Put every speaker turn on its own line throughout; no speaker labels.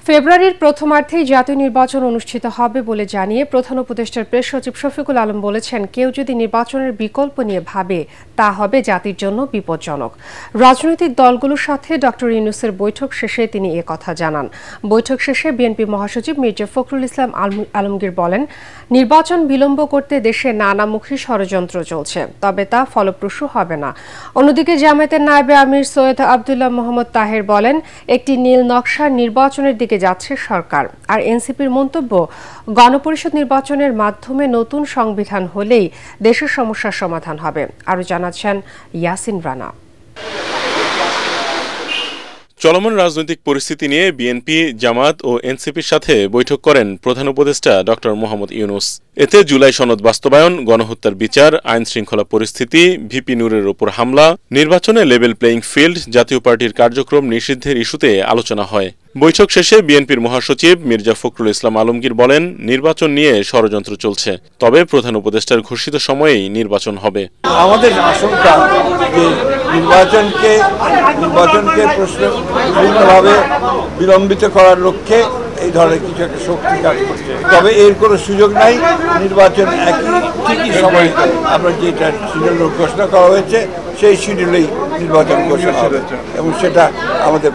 ফেব্রুয়ারির প্রথমার্ধেই জাতীয় নির্বাচন অনুষ্ঠিত হবে বলে জানিয়ে প্রধান উপদেষ্টার প্রেস সচিব শফিকুল আলম বলেছেন, কেউ যদি নির্বাচনের বিকল্প নিয়ে ভাবে তা হবে জাতির জন্য বিপজ্জনক। রাজনৈতিক দলগুলোর সাথে ডক্টর ইউনূসের বৈঠক শেষে তিনি কথা জানান। বৈঠক শেষে বিএনপি মহাসচিব মির্জা ফখরুল ইসলাম আলমগীর বলেন, নির্বাচন বিলম্ব করতে দেশে নানামুখী ষড়যন্ত্র চলছে, তবে তা ফলপ্রসূ হবে না। অন্যদিকে জামায়াতের নায়েবে আমির সৈয়দ আব্দুল্লাহ মোহাম্মদ তাহের বলেন, একটি নীল নকশা নির্বাচনের দিকে যাচ্ছে সরকার। আর এনসিপির মন্তব্য, গণপরিষদ নির্বাচনের মাধ্যমে নতুন সংবিধান হলেই দেশের সমস্যার সমাধান হবে। আরও জানাচ্ছেন ইয়াসিন রানা।
চলমান রাজনৈতিক পরিস্থিতি নিয়ে বিএনপি, জামায়াত ও এনসিপির সাথে বৈঠক করেন প্রধান উপদেষ্টা ডক্টর মোহাম্মদ ইউনূস। এতে জুলাই সনদ বাস্তবায়ন, গণহত্যার বিচার, আইন শৃঙ্খলা পরিস্থিতি, ভিপি নূরের ওপর হামলা, নির্বাচনে লেভেল প্লেইং ফিল্ড, জাতীয় পার্টির কার্যক্রম নিষিদ্ধের ইস্যুতে আলোচনা হয়। বৈঠক শেষে বিএনপির মহাসচিব মির্জা ফখরুল ইসলাম আলমগীর বলেন, নির্বাচন নিয়ে ষড়যন্ত্র চলছে, তবে প্রধান উপদেষ্টার ঘোষিত সময়েই নির্বাচন হবে।
আমাদের আশঙ্কা যে নির্বাচনকে বিভিন্নভাবে বিলম্বিত করার লক্ষ্যে এই ধরনের কিছু একটা শক্তি কাজ করছে, তবে এর কোনো সুযোগ নাই। নির্বাচন ঠিকই সময় আমরা যেটা শিডিউল ঘোষণা করা হয়েছে সেই শিডিউলেই নির্বাচন ঘোষণা হবে এবং সেটা আমাদের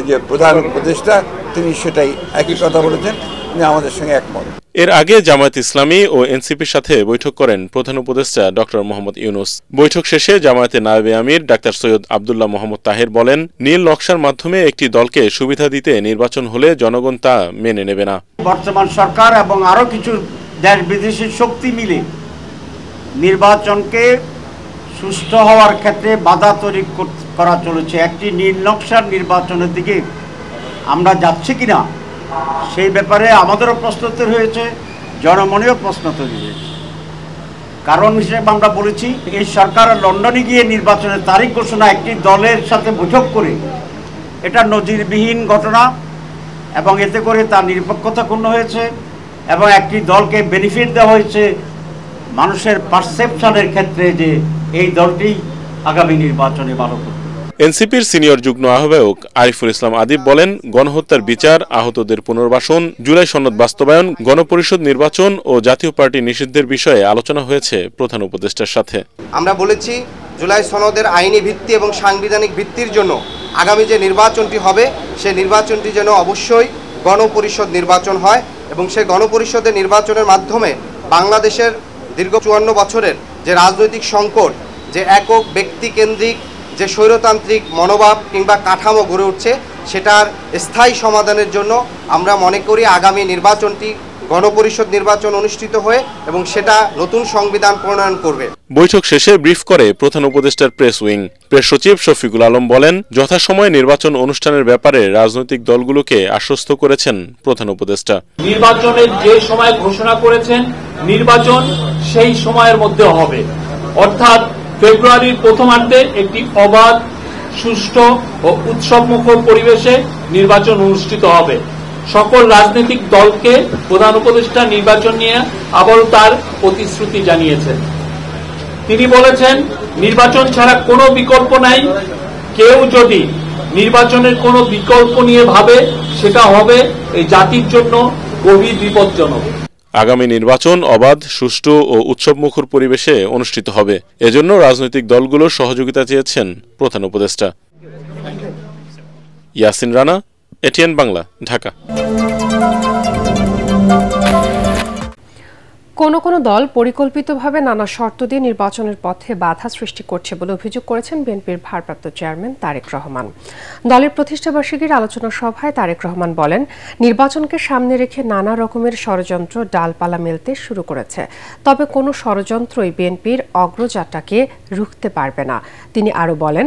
যে প্রধান উপদেষ্টা তিনি সেটাই একই কথা বলেছেন, তিনি আমাদের সঙ্গে একমত।
এর আগে জামায়াত ইসলামী ও এনসিপির সাথে বৈঠক করেন প্রধান উপদেষ্টা ডক্টর মোহাম্মদ ইউনূস। বৈঠক শেষে জামায়াতের নায়েবে আমির ডাক্তার সৈয়দ আব্দুল্লাহ মোহাম্মদ তাহের বলেন, নীল নকশার মাধ্যমে একটি দলকে সুবিধা দিতে নির্বাচন হলে জনগণ তা মেনে নেবে না।
বর্তমান সরকার এবং আরো কিছু দেশ বিদেশি শক্তি মিলে নির্বাচনকে সুষ্ঠু হওয়ার ক্ষেত্রে বাধা তৈরি করা চলেছে। একটি নীল নকশার নির্বাচনের দিকে আমরা যাচ্ছি কিনা সেই ব্যাপারে আমাদেরও প্রশ্ন তৈরি হয়েছে, জনমনেও প্রশ্ন তৈরি হয়েছে। কারণ হিসেবে আমরা বলেছি, এই সরকার লন্ডনে গিয়ে নির্বাচনের তারিখ ঘোষণা একটি দলের সাথে বৈঠক করে, এটা নজিরবিহীন ঘটনা এবং এতে করে তার নিরপেক্ষতা ক্ষুণ্ণ হয়েছে এবং একটি দলকে বেনিফিট দেওয়া হয়েছে মানুষের পারসেপশনের ক্ষেত্রে যে এই দলটি আগামী নির্বাচনে ভালো করবে।
এনসিপির সিনিয়র যুগ্ম আহ্বায়ক আরিফুল ইসলাম আদিব বলেন, গণহত্যার বিচার, আহতদের পুনর্বাসন, জুলাই সনদ বাস্তবায়ন, গণপরিষদ নির্বাচন ও জাতীয় পার্টি নিষিদ্ধের বিষয়ে আলোচনা হয়েছে প্রধান উপদেষ্টার সাথে।
আমরা বলেছি, জুলাই সনদের আইনি ভিত্তি এবং সাংবিধানিক ভিত্তির জন্য আগামী যে নির্বাচনটি হবে সেই নির্বাচনটি যেন অবশ্যই গণপরিষদ নির্বাচন হয় এবং সেই গণপরিষদের নির্বাচনের মাধ্যমে বাংলাদেশের দীর্ঘ 54 বছরের যে রাজনৈতিক সংকট, যে একক ব্যক্তিকেন্দ্রিক যে স্বৈরতান্ত্রিক মনোভাব কিংবা কাঠামো গড়ে উঠছে, সেটার স্থায়ী সমাধানের জন্য আমরা মনে করি আগামী নির্বাচনটি গণপরিষদ নির্বাচন অনুষ্ঠিত হয়ে এবং সেটা নতুন সংবিধান প্রণয়ন করবে।
বৈঠক শেষে ব্রিফ করে প্রধান উপদেষ্টার প্রেস উইং। প্রেস সচিব শফিকুল আলম বলেন, যথাসময়ে নির্বাচন অনুষ্ঠানের ব্যাপারে রাজনৈতিক দলগুলোকে আশ্বস্ত করেছেন প্রধান উপদেষ্টা।
নির্বাচনের যে সময় ঘোষণা করেছেন, নির্বাচন সেই সময়ের মধ্যে হবে, অর্থাৎ ফেব্রুয়ারির প্রথমার্ধে একটি অবাধ, সুষ্ঠু ও উৎসবমুখর পরিবেশে নির্বাচন অনুষ্ঠিত হবে। সকল রাজনৈতিক দলকে প্রধান উপদেষ্টা নির্বাচন নিয়ে আবারও তার প্রতিশ্রুতি জানিয়েছেন। তিনি বলেছেন, নির্বাচন ছাড়া কোনো বিকল্প নাই। কেউ যদি নির্বাচনের কোনো বিকল্প নিয়ে ভাবে, সেটা হবে এই জাতির জন্য গভীর বিপজ্জনক।
আগামী নির্বাচন অবাধ, সুষ্ঠু ও উৎসবমুখর পরিবেশে অনুষ্ঠিত হবে। এজন্য রাজনৈতিক দলগুলোর সহযোগিতা চেয়েছেন প্রধান উপদেষ্টা। ইয়াসিন রানা, এটিএন বাংলা, ঢাকা।
কোনো দল পরিকল্পিতভাবে নানা শর্ত দিয়ে নির্বাচনের পথে বাধা সৃষ্টি করছে বলে অভিযোগ করেছেন বিএনপির ভারপ্রাপ্ত চেয়ারম্যান তারেক রহমান। দলের প্রতিষ্ঠাবার্ষিকীর আলোচনা সভায় তারেক রহমান বলেন, নির্বাচনকে সামনে রেখে নানা রকমের ষড়যন্ত্র ডালপালা মেলতে শুরু করেছে, তবে কোনো ষড়যন্ত্রই বিএনপির অগ্রযাত্রাকে রুখতে পারবে না। তিনি আরও বলেন,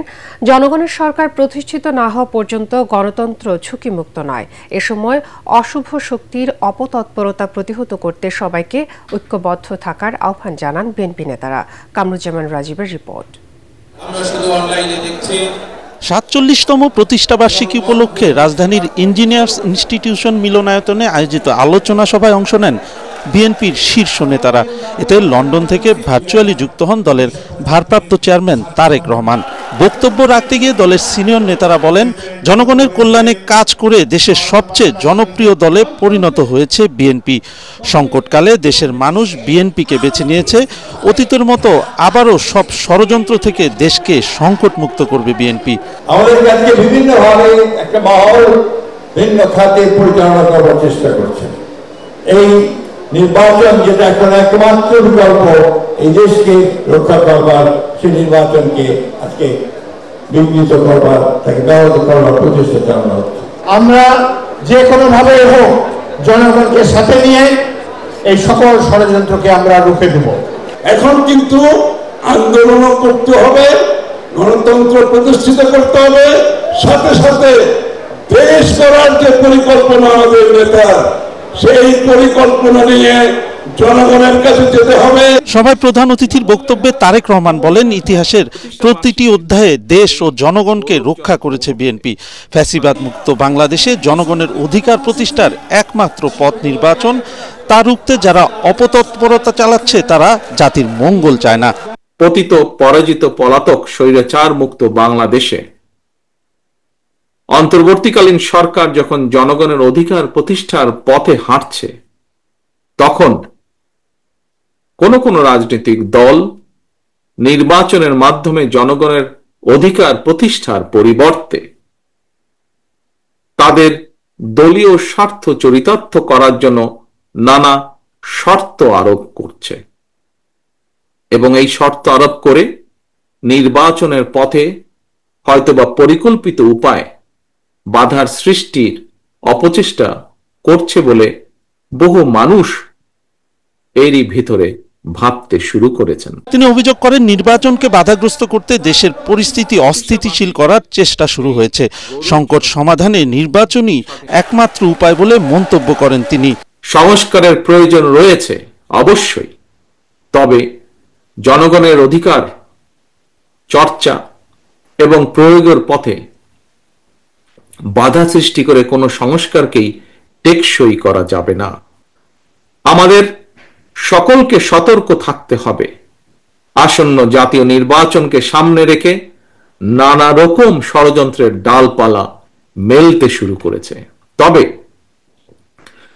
জনগণের সরকার প্রতিষ্ঠিত না হওয়া পর্যন্ত গণতন্ত্র ঝুঁকিমুক্ত নয়। এ সময় অশুভ শক্তির অপতৎপরতা প্রতিহত করতে সবাইকে ঐক্যবদ্ধ থাকার আহ্বান জানান বিএনপি নেতারা। কামরুজ্জামান রাজীবের রিপোর্ট।
৪৭তম প্রতিষ্ঠাবার্ষিকী উপলক্ষে রাজধানীর ইঞ্জিনিয়ার্স ইনস্টিটিউশন মিলনায়তনে আয়োজিত আলোচনা সভায় অংশ নেন বিএনপির শীর্ষ নেতারা। এতে লন্ডন থেকে ভার্চুয়ালি যুক্ত হন দলের ভারপ্রাপ্ত চেয়ারম্যান তারেক রহমান। বক্তব্য রাখতে গিয়ে দলের সিনিয়র নেতারা বলেন, জনগণের কল্যাণে কাজ করে দেশের সবচেয়ে জনপ্রিয় দলে পরিণত হয়েছে বিএনপি। সংকটকালে দেশের মানুষ বিএনপিকে বেছে নিয়েছে। অতীতের মতো আবারও সব ষড়যন্ত্র থেকে দেশকে সংকটমুক্ত করবে বিএনপি।
আমাদের কাছে বিভিন্নভাবে একটা মহল ভিন্ন খাতে পরিচালনা করার চেষ্টা করছে। এই নির্বাচন যেটা এখন একমাত্র বিকল্প এই দেশকে রক্ষা করবার, সেই নির্বাচনকে আজকে বিঘ্নিত করবার, তাকে ব্যাহত করবার প্রচেষ্টা চালানো হচ্ছে।
আমরা যে কোনোভাবে হোক জনগণকে সাথে নিয়ে এই সকল ষড়যন্ত্রকে আমরা রুখে দেব।
এখন কিন্তু আন্দোলনও করতে হবে, গণতন্ত্র প্রতিষ্ঠিত করতে হবে, সাথে সাথে দেশ করার যে পরিকল্পনা আমাদের নেতা, সেই পরিকল্পনা নিয়ে জনগণের কাছে যেতে হবে।
সভায় প্রধান অতিথির বক্তব্যে তারেক রহমান বলেন, ইতিহাসের প্রতিটি অধ্যায়ে দেশ ও জনগণকে রক্ষা করেছে বিএনপি। ফ্যাসিবাদ মুক্ত বাংলাদেশে জনগণের অধিকার প্রতিষ্ঠার একমাত্র পথ নির্বাচন। তা রুখতে যারা অপতৎপরতা চালাচ্ছে তারা জাতির মঙ্গল চায় না।
পতিত পরাজিত পলাতক স্বৈরাচার মুক্ত বাংলাদেশে অন্তর্বর্তীকালীন সরকার যখন জনগণের অধিকার প্রতিষ্ঠার পথে হাঁটছে, তখন কোন রাজনৈতিক দল নির্বাচনের মাধ্যমে জনগণের অধিকার প্রতিষ্ঠার পরিবর্তে তাদের দলীয় স্বার্থ চরিতার্থ করার জন্য নানা শর্ত আরোপ করছে এবং এই শর্ত আরোপ করে নির্বাচনের পথে হয়তোবা পরিকল্পিত উপায় বাধার সৃষ্টির অপচেষ্টা করছে বলে বহু মানুষ এরই ভিতরে ভাবতে শুরু করেছেন।
তিনি অভিযোগ করেন, নির্বাচনকে বাধাগ্রস্ত করতে দেশের পরিস্থিতি অস্থিতিশীল করার চেষ্টা শুরু হয়েছে। সংকট সমাধানে নির্বাচনই একমাত্র উপায় বলে মন্তব্য করেন তিনি।
সংস্কারের প্রয়োজন রয়েছে অবশ্যই, তবে জনগণের অধিকার চর্চা এবং প্রয়োগের পথে বাধা সৃষ্টি করে কোনো সংস্কারকেই টেকসই করা যাবে না। আমাদের সকলকে সতর্ক থাকতে হবে। আসন্ন জাতীয় নির্বাচনকে সামনে রেখে নানা রকম ষড়যন্ত্রের ডালপালা মেলতে শুরু করেছে। তবে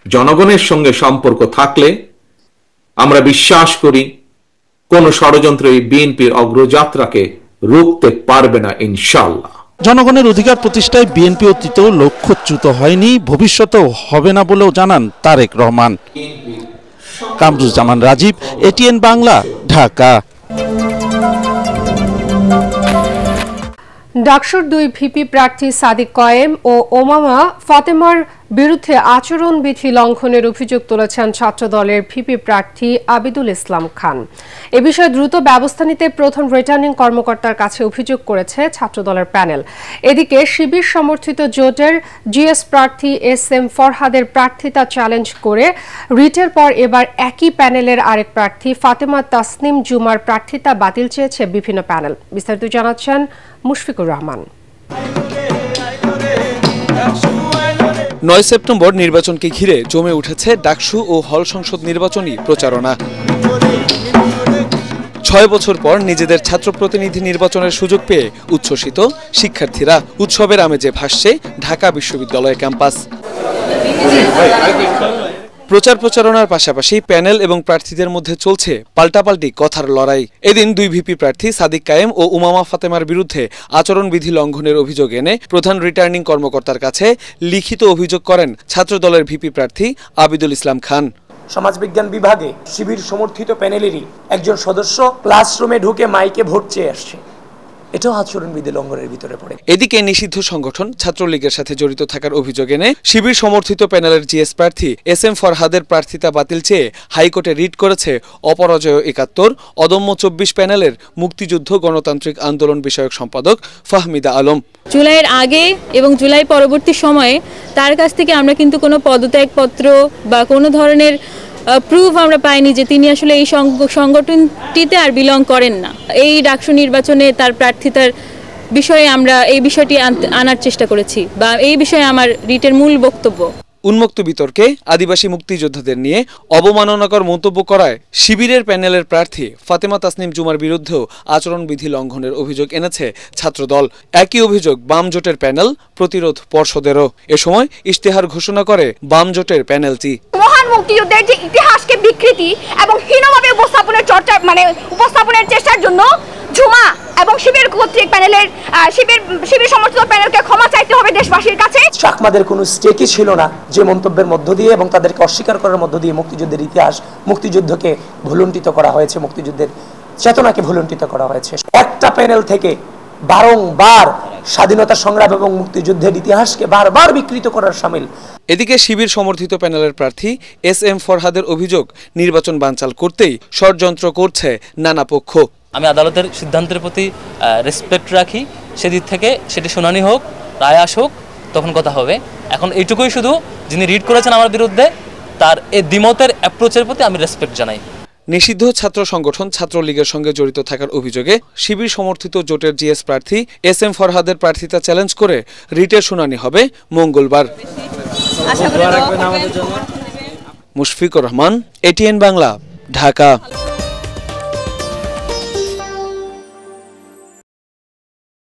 জনগণের সঙ্গে সম্পর্ক থাকলে আমরা বিশ্বাস করি কোন ষড়যন্ত্র এই বিএনপির অগ্রযাত্রাকে রুখতে পারবে না ইনশাআল্লাহ।
জনগণের অধিকার প্রতিষ্ঠায় বিএনপি অতীতেও লক্ষ্যচ্যুত হয়নি, ভবিষ্যতেও হবে না বলেও জানান তারেক রহমান। কামরুজ্জামান রাজীব, এটিএন বাংলা, ঢাকা।
ডাকসুর 2 ভিপি প্রার্থী সাদিক কায়েম ও ওমামা ফাতেমার বিরুদ্ধে আচরণবিধি লঙ্ঘনের অভিযোগ তুলেছেন ছাত্রদলের ভিপি প্রার্থী আবিদুল ইসলাম খান। এ বিষয়ে দ্রুত ব্যবস্থা নিতে প্রধান রিটার্নিং কর্মকর্তার কাছে অভিযোগ করেছে ছাত্রদলের প্যানেল। এদিকে শিবির সমর্থিত জোটের জিএস প্রার্থী SM ফরহাদের প্রার্থিতা চ্যালেঞ্জ করে রিটের পর এবার একই প্যানেলের আরেক প্রার্থী ফাতেমা তাসনিম জুমার প্রার্থিতা বাতিল চেয়েছে বিভিন্ন প্যানেল। বিস্তারিত জানাচ্ছেন মুশফিকুর রহমান।
9 সেপ্টেম্বর নির্বাচনকে ঘিরে জমে উঠেছে ডাকসু ও হল সংসদ নির্বাচনী প্রচারণা। 6 বছর পর নিজেদের ছাত্র প্রতিনিধি নির্বাচনের সুযোগ পেয়ে উচ্ছ্বসিত শিক্ষার্থীরা। উৎসবের আমেজে ভাসছে ঢাকা বিশ্ববিদ্যালয় ক্যাম্পাস। প্রচারণার পাশাপাশি প্যানেল এবং প্রার্থীদের মধ্যে চলছে পাল্টাপাল্টি কথার লড়াই। এদিন 2 ভিপি প্রার্থী সাদিক কায়েম ও উমামা ফাতেমার বিরুদ্ধে আচরণবিধি লঙ্ঘনের অভিযোগ এনে প্রধান রিটার্নিং কর্মকর্তার কাছে লিখিত অভিযোগ করেন ছাত্রদলের ভিপি প্রার্থী আবিদুল ইসলাম খান।
সমাজবিজ্ঞান বিভাগে শিবির সমর্থিত প্যানেলেরই একজন সদস্য ক্লাসরুমে ঢুকে মাইকে ভোট চেয়ে আসছে, এটাও আচরণবিধি লঙ্ঘনের ভিতরে পড়ে।
এদিকে নিষিদ্ধ সংগঠন ছাত্রলীগের সাথে জড়িত থাকার অভিযোগ এনে শিবির সমর্থিত প্যানেলের জিএস প্রার্থী SM ফরহাদের প্রার্থিতা বাতিল চেয়ে হাইকোর্টে রিট করেছে অপরাজয় 71, অদম্য 24 প্যানেলের মুক্তিযুদ্ধ গণতান্ত্রিক আন্দোলন বিষয়ক সম্পাদক ফাহমিদা আলম।
জুলাইয়ের আগে এবং জুলাই পরবর্তী সময়ে তার কাছ থেকে আমরা কিন্তু কোনো পদত্যাগপত্র বা কোনো ধরনের প্রুফ আমরা পাইনি যে তিনি আসলে এই সংগঠনটিতে আর বিলং করেন না। এই ডাকসু নির্বাচনে তার প্রার্থিতার বিষয়ে আমরা এই বিষয়টি আনার চেষ্টা করেছি বা এই বিষয়ে আমার রিটের মূল বক্তব্য।
উন্মুক্ত বিতর্কে আদিবাসী মুক্তিযোদ্ধাদের নিয়ে অবমাননাকর মন্তব্য করায় শিবিরের প্যানেলের প্রার্থী ফাতেমা তাসনিম জুমার বিরুদ্ধেও আচরণবিধি লঙ্ঘনের অভিযোগ এনেছে ছাত্রদল। একই অভিযোগ বাম জোটের প্যানেল প্রতিরোধ পর্ষদেরও। এ সময় ইশতেহার ঘোষণা করে বাম জোটের প্যানেলটি।
মহান মুক্তিযুদ্ধের যে ইতিহাসকে বিকৃতি এবং হীনভাবে উপস্থাপনের চেষ্টার জন্য ঝুমা এবং শিবির কর্তৃক প্যানেলের শিবির সমর্থিত প্যানেলকে ক্ষমা চাইতে হবে দেশবাসীর কাছে।
চাকমাদের কোনো স্টেকই ছিল না যে মন্তব্যের মধ্য দিয়ে এবং তাদেরকে অস্বীকার করার মধ্য দিয়ে মুক্তিযুদ্ধের ইতিহাস, মুক্তিযুদ্ধকে ভুলুণ্ঠিত করা হয়েছে, মুক্তিযুদ্ধের চেতনাকে ভুলুণ্ঠিত করা হয়েছে। একটা প্যানেল থেকে বারংবার স্বাধীনতা সংগ্রাম এবং মুক্তিযুদ্ধের ইতিহাসকে বারবার বিকৃত করার শামিল।
এদিকে শিবির সমর্থিত প্যানেলের প্রার্থী SM ফরহাদের অভিযোগ নির্বাচন বানচাল করতেই ষড়যন্ত্র করছে নানা পক্ষ।
আমি আদালতের সিদ্ধান্তের প্রতি রেসপেক্ট রাখি, সেদিক থেকে সেটি শুনানি হোক, রায় আসুক, তখন কথা হবে। এখন এইটুকুই শুধু, যিনি রিড করেছেন আমার বিরুদ্ধে তার এই দ্বিমতের অ্যাপ্রোচের প্রতি আমি রেসপেক্ট জানাই।
নিষিদ্ধ ছাত্র সংগঠন ছাত্রলীগের সঙ্গে জড়িত থাকার অভিযোগে শিবির সমর্থিত জোটের GS প্রার্থী SM ফরহাদের প্রার্থিতা চ্যালেঞ্জ করে রিটের শুনানি হবে মঙ্গলবার। মুশফিকুর রহমান, ATN বাংলা, ঢাকা।